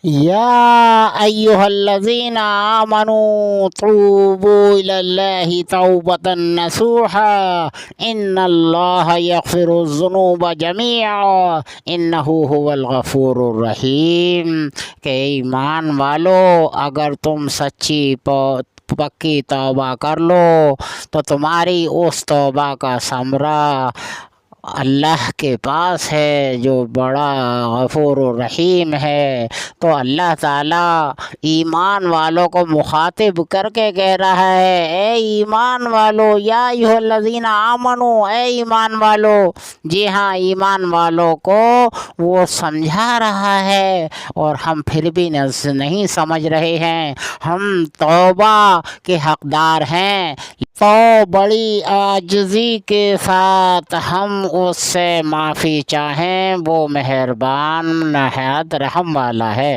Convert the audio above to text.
يا أيها الذين آمنوا توبوا إلى الله توبة نصوحا إن الله يغفر الذنوب جميعا إنه هو الغفور الرحیم، کہ ایمان والو اگر تم سچی پکی توبہ کر لو تو تمہاری اس توبہ کا ثمرہ اللہ کے پاس ہے جو بڑا غفور الرحیم ہے۔ تو اللہ تعالیٰ ایمان والوں کو مخاطب کر کے کہہ رہا ہے، اے ایمان والو، یا ایھا الذین آمنو، اے ایمان والو۔ جی ہاں، ایمان والوں کو وہ سمجھا رہا ہے، اور ہم پھر بھی نہیں سمجھ رہے ہیں۔ ہم توبہ کے حقدار ہیں، تو بڑی عاجزی کے ساتھ ہم اس سے معافی چاہیں، وہ مہربان نہایت رحم والا ہے۔